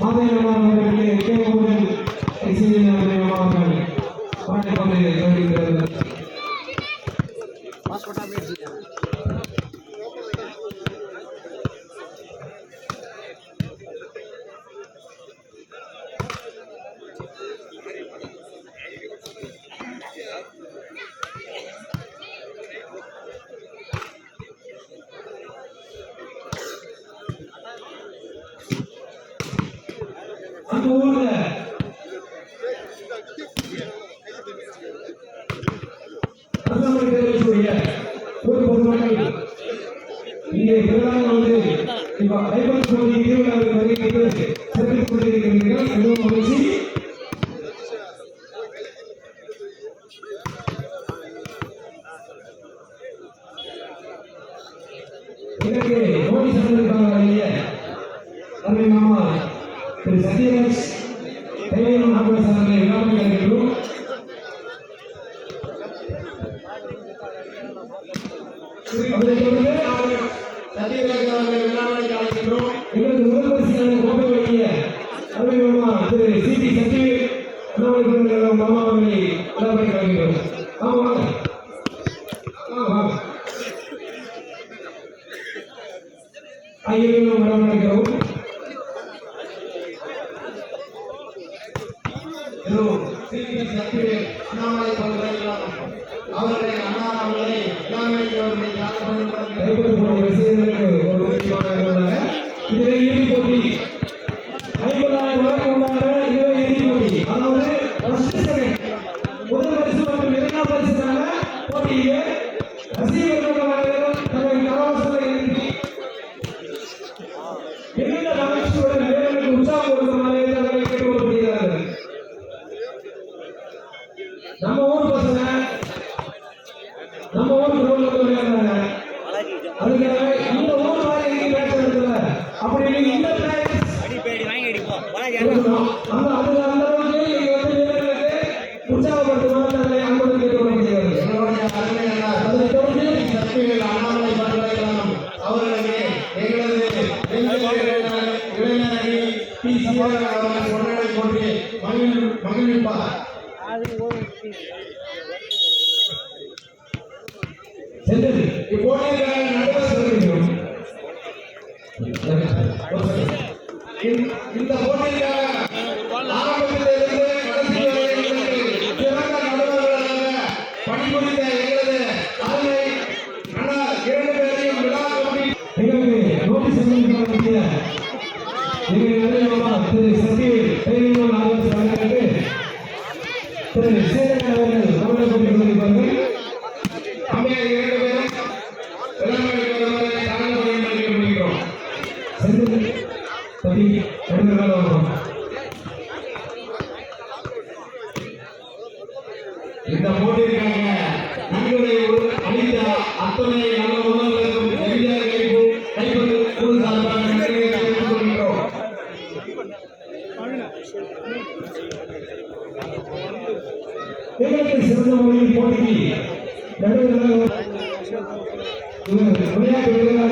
மாதவர்களே கேட்பவர்கள் அவர்கள் பாட்டுக்கொண்டு வருகிறார்கள். அந்த ஊர்ல ஒரு பொதுமக்கள் இங்கே வந்து கைப்பற்ற சிறப்பித்துக் கொண்டிருக்கிறீர்கள். மிகவும் மகிழ்ச்சி. எனக்கு நோடி சங்கத்திற்காக அருமை மாமா திரு சத்யராஜ் கைவேலும் நாகராஜ் அவர்களை விழாவில் அழைக்கின்றோம். அவரை தொடர்ந்து சத்யராஜ் அவர்களை விழாவில் அழைக்கின்றோம். எங்களது முதல் வரிசையான கோப்பை வழங்கிய அருமை மாமா திரு சி.டி. சத்யவேல் மாமா அவர்களை விழாவில் அழைக்கின்றோம். ஆமா ஐயர்களும் வரவழைக்கிறோம். அவர்களை அண்ணா அவர்களை இதில் இறுதி போட்டி 50,000 வழக்கு உள்ளார இறுதி போட்டி. அதாவது முதல் பரிசு மற்றும் இரண்டாம் பரிசுக்கான போட்டியிலே ரசிகர்கள் தங்கள் கரவாசலை மிகுந்த மகிழ்ச்சியுடன் வீரர்களுக்கு உற்சாகம் கொடுக்குமாறு அவர்களை கேட்டுக்கொள்ளப்படுகிறார்கள். நம்ம ஊர் பசங்க நம்ம ஊர் கிரௌண்ட்ல விளையாடுறாங்க. அதுக்காக இந்த ஊர் மாதிரி எங்கேயும் மேட்ச் நடத்தல. அப்படி நீங்க இந்த அந்த அளவுக்கு நீங்க வந்து வீரர்களுக்கு உற்சாகப்படுத்துமாறு அவர்களை அன்புடன் கேட்டுக்கொள்ளப்படுகிறார்கள். அதனை தொடர்ந்து சக்திகள் அண்ணாமலை பல்கலைக்கழகம் அவர்களுக்கு எங்களது இளைஞரணி அவர்கள் கொண்டாடி கொண்டு மகிழ்விப்பார். சென்றது இப்போட்டிக்கான நடுவர் சொல்கிறோம். இந்த போட்டிக்கான ஆரம்பத்திலிருந்து கடைசி வரை சிறந்த நடுவர்களாக பணிபுரிந்த எங்களது அருமை அண்ணா 2 பேரையும் விழா கமிட்டி எங்களுக்கு நோட்டீஸ் அனுப்பிய எங்கள் மாமா திரு சத்யவேல் கைவேலும் நாகராஜ் அவர்களுக்கு திரு சேகர் அவர்கள் கவனம் கொண்டிருக்கிறார்கள். இந்த போட்டிற்காக நன்கொடை அளித்த அத்தனை நல்ல உணவுகளுக்கும் கைப்பற்று சார்பாக நன்றியை தெரிவித்துக் கொள்கிறோம். சிறந்த மொழியில் போட்டிக்கு விளையாட்டு வீரராக